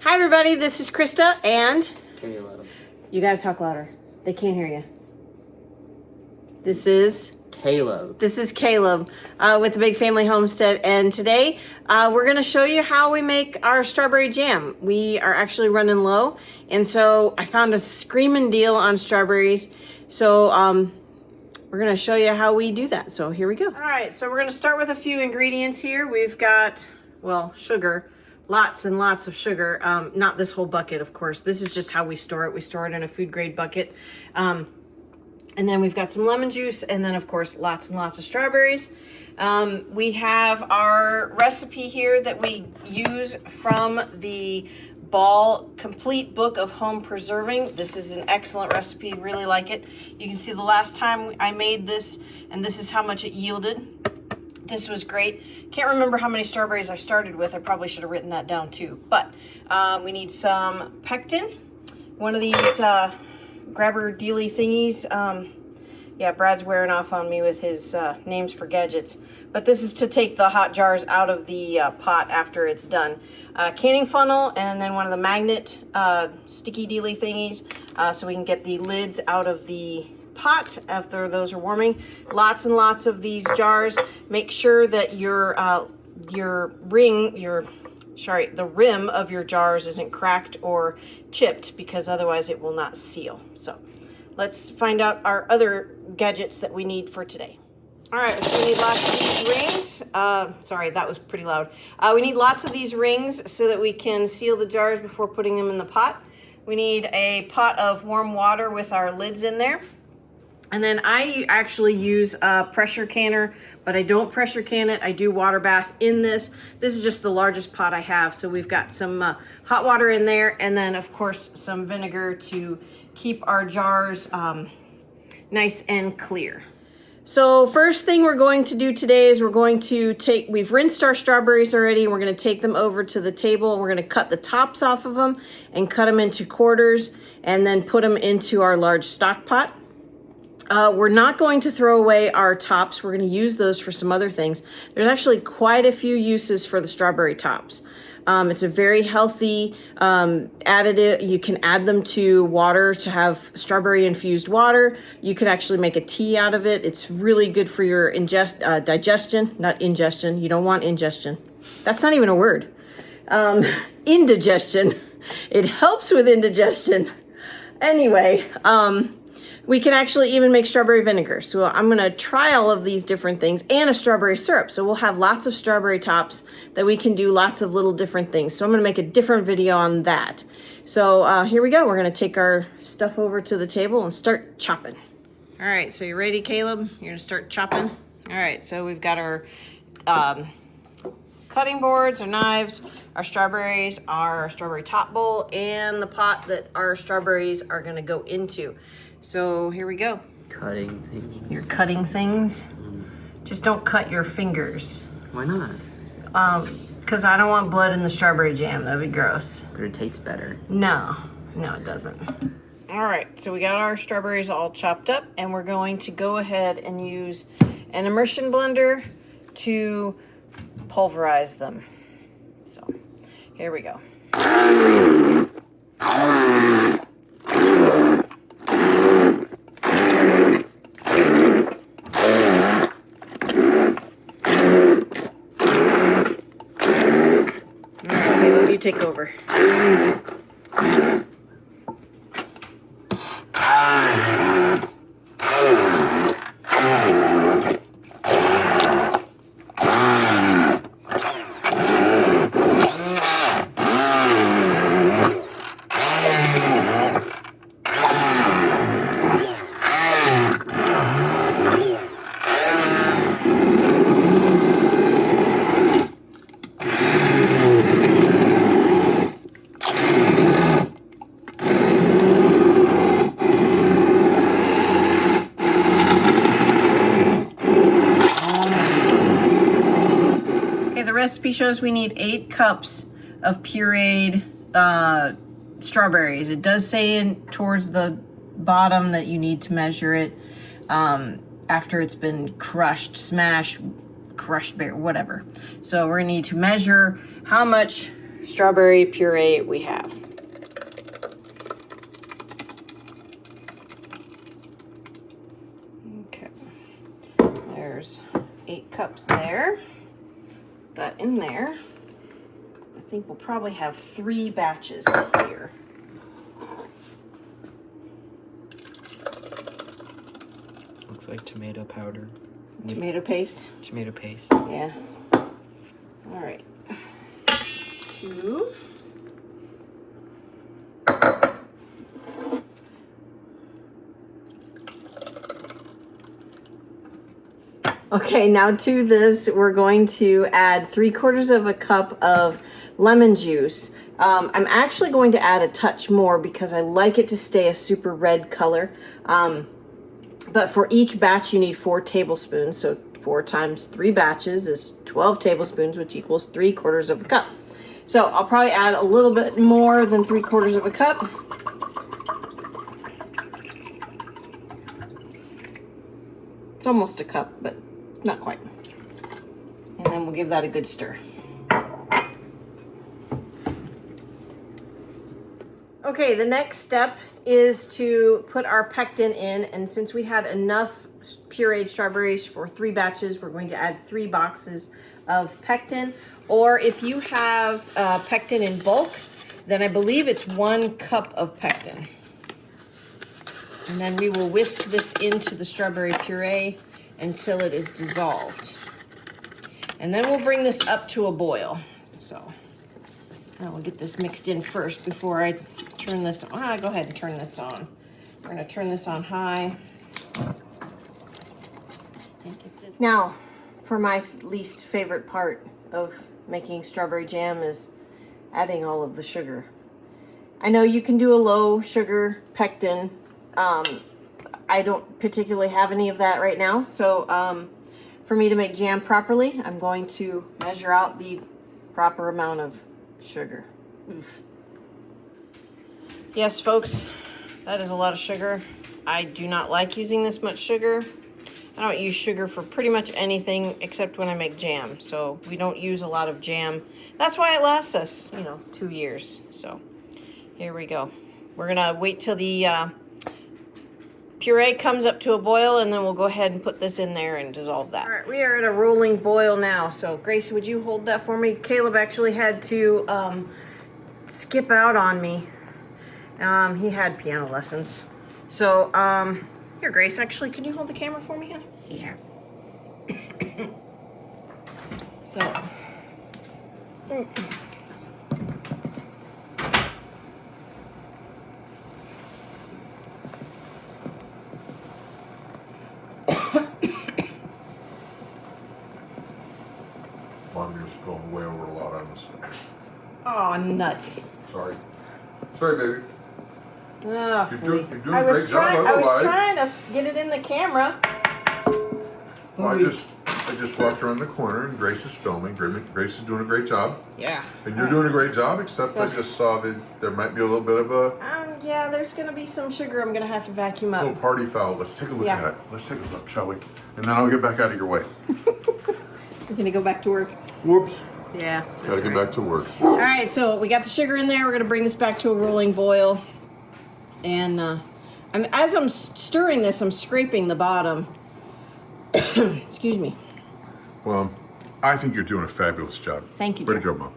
Hi everybody, this is Krista and Caleb. You gotta talk louder. They can't hear you. This is Caleb. This is Caleb with the Big Family Homestead, and today we're gonna show you how we make our strawberry jam. We are actually running low, and so I found a screaming deal on strawberries. So we're gonna show you how we do that. So here we go. All right, so we're gonna start with a few ingredients here. We've got, well, sugar. Lots and lots of sugar. Not this whole bucket, of course. This is just how we store it. We store it in a food grade bucket. And then we've got some lemon juice, and then of course, lots and lots of strawberries. We have our recipe here that we use from the Ball Complete Book of Home Preserving. This is an excellent recipe, really like it. You can see the last time I made this, and this is how much it yielded. This was great. Can't remember how many strawberries I started with. I probably should have written that down too. But we need some pectin, one of these grabber dealy thingies. Yeah, Brad's wearing off on me with his names for gadgets. But this is to take the hot jars out of the pot after it's done. Canning funnel, and then one of the magnet sticky dealy thingies so we can get the lids out of the pot after those are warming. Lots and lots of these jars. Make sure that the rim of your jars isn't cracked or chipped, because otherwise it will not seal. So let's find out our other gadgets that we need for today. All right, so we need lots of these rings. Sorry, that was pretty loud. We need lots of these rings so that we can seal the jars before putting them in the pot. We need a pot of warm water with our lids in there. And then I actually use a pressure canner, but I don't pressure can it. I do water bath in this. This is just the largest pot I have. So we've got some hot water in there, and then of course some vinegar to keep our jars nice and clear. So first thing we're going to do today is we've rinsed our strawberries already. We're gonna take them over to the table, and we're gonna cut the tops off of them and cut them into quarters, and then put them into our large stock pot. We're not going to throw away our tops. We're going to use those for some other things. There's actually quite a few uses for the strawberry tops. It's a very healthy additive. You can add them to water to have strawberry infused water. You could actually make a tea out of it. It's really good for your digestion, not ingestion. You don't want ingestion. That's not even a word. Indigestion. It helps with indigestion. Anyway, we can actually even make strawberry vinegar. So I'm gonna try all of these different things, and a strawberry syrup. So we'll have lots of strawberry tops that we can do lots of little different things. So I'm gonna make a different video on that. So here we go. We're gonna take our stuff over to the table and start chopping. All right, so you ready, Caleb? You're gonna start chopping? All right, so we've got our cutting boards, our knives, our strawberries, our strawberry top bowl, and the pot that our strawberries are gonna go into. So here we go. Cutting things. You're cutting things. Just don't cut your fingers. Why not? Because I don't want blood in the strawberry jam. That'd be gross. But it tastes better. No, it doesn't. All right, so we got our strawberries all chopped up, and we're going to go ahead and use an immersion blender to pulverize them. So here we go. You take over. Recipe shows we need 8 cups of pureed strawberries. It does say towards the bottom that you need to measure it after it's been crushed, smashed, crushed, whatever. So we're gonna need to measure how much strawberry puree we have. Okay, there's 8 cups there. Put that in there. I think we'll probably have 3 batches here. Looks like tomato powder. Tomato paste? Tomato paste. Yeah. All right. 2. Okay, now to this, we're going to add 3/4 of a cup of lemon juice. I'm actually going to add a touch more because I like it to stay a super red color. But for each batch, you need 4 tablespoons. So 4 times 3 batches is 12 tablespoons, which equals 3/4 of a cup. So I'll probably add a little bit more than 3/4 of a cup. It's almost a cup, but not quite. And then we'll give that a good stir. Okay, the next step is to put our pectin in, and since we had enough pureed strawberries for 3 batches, we're going to add 3 boxes of pectin. Or if you have pectin in bulk, then I believe it's 1 cup of pectin. And then we will whisk this into the strawberry puree until it is dissolved. And then we'll bring this up to a boil. So I will get this mixed in first before I turn this on. Go ahead and turn this on. We're going to turn this on high. Now, for my least favorite part of making strawberry jam is adding all of the sugar. I know you can do a low sugar pectin. I don't particularly have any of that right now. So for me to make jam properly, I'm going to measure out the proper amount of sugar. Oof. Yes, folks, that is a lot of sugar. I do not like using this much sugar. I don't use sugar for pretty much anything except when I make jam. So we don't use a lot of jam. That's why it lasts us, 2 years. So here we go. We're gonna wait till the puree comes up to a boil, and then we'll go ahead and put this in there and dissolve that. All right, we are at a rolling boil now. So Grace, would you hold that for me? Caleb actually had to skip out on me. He had piano lessons. So here, Grace, actually, could you hold the camera for me, honey? Yeah. So I'm just going way over a lot on this. oh, nuts. Sorry. Sorry, baby. Oh, You're doing a I great was job otherwise. trying to get it in the camera. Well, I just walked around the corner and Grace is filming. Grace is doing a great job. Yeah. And you're doing a great job, except I just saw that there might be a little bit of a Yeah, there's gonna be some sugar I'm gonna have to vacuum up. little party foul. Let's take a look Yeah. at it. Let's take a look, shall we? And then I'll get back out of your way. You're gonna go back to work? Whoops. Yeah. Gotta get back to work. All right, so we got the sugar in there. We're gonna bring this back to a rolling boil. And as I'm stirring this, I'm scraping the bottom. Excuse me. Well, I think you're doing a fabulous job. Thank you, Way to dear. go, Mom.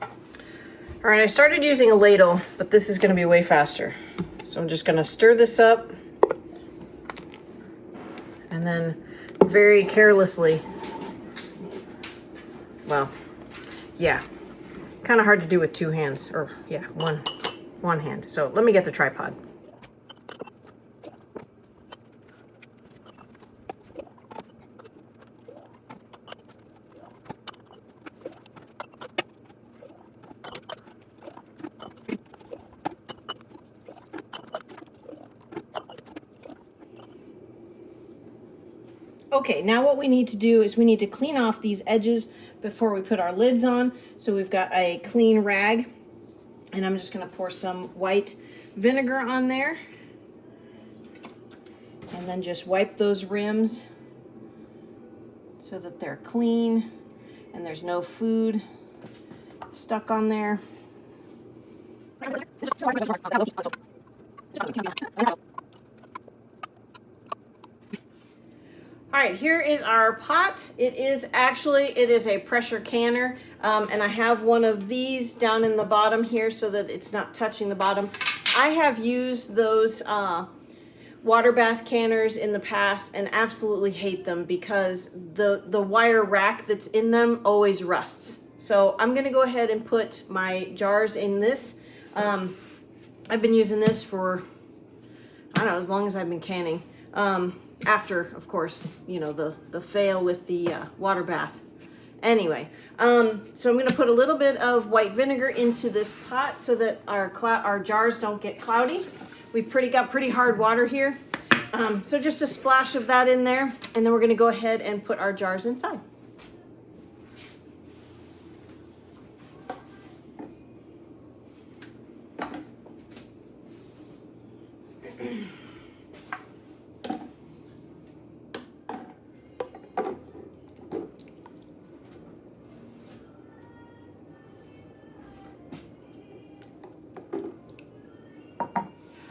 All right, I started using a ladle, but this is gonna be way faster. So I'm just gonna stir this up. And then very carelessly, well, yeah, kind of hard to do with 2 hands, or yeah, one hand. So let me get the tripod. Okay, now what we need to do is we need to clean off these edges before we put our lids on. So we've got a clean rag, and I'm just gonna pour some white vinegar on there. And then just wipe those rims so that they're clean and there's no food stuck on there. All right, here is our pot. It is a pressure canner, and I have one of these down in the bottom here so that it's not touching the bottom. I have used those water bath canners in the past and absolutely hate them because the wire rack that's in them always rusts. So I'm gonna go ahead and put my jars in this. I've been using this for, I don't know, as long as I've been canning. After, of course, you know, the fail with the water bath. Anyway, so I'm gonna put a little bit of white vinegar into this pot so that our jars don't get cloudy. We've got pretty hard water here. So just a splash of that in there, and then we're gonna go ahead and put our jars inside.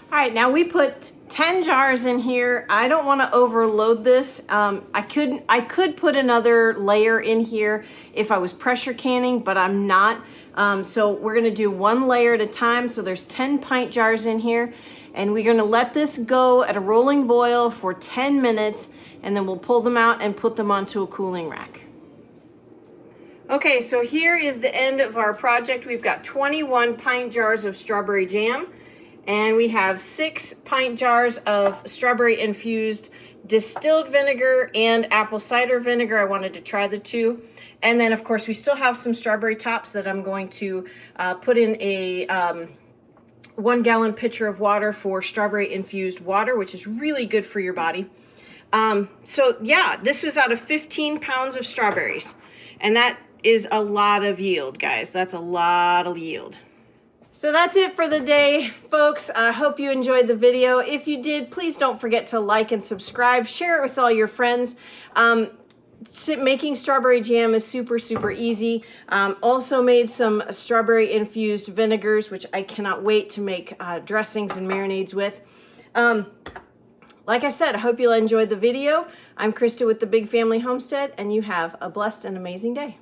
All right, now we put 10 jars in here. I don't want to overload this. I could put another layer in here if I was pressure canning, but I'm not. So we're gonna do one layer at a time. So there's 10 pint jars in here, and we're gonna let this go at a rolling boil for 10 minutes, and then we'll pull them out and put them onto a cooling rack. Okay, so here is the end of our project. We've got 21 pint jars of strawberry jam. And we have 6 pint jars of strawberry infused distilled vinegar and apple cider vinegar. I wanted to try the two. And then of course we still have some strawberry tops that I'm going to put in a 1 gallon pitcher of water for strawberry infused water, which is really good for your body. So yeah, this was out of 15 pounds of strawberries. And that is a lot of yield, guys. That's a lot of yield. So that's it for the day, folks. I hope you enjoyed the video. If you did, please don't forget to like and subscribe. Share it with all your friends. Making strawberry jam is super, super easy. Also made some strawberry infused vinegars, which I cannot wait to make dressings and marinades with. Like I said, I hope you enjoyed the video. I'm Christa with the Big Family Homestead, and you have a blessed and amazing day.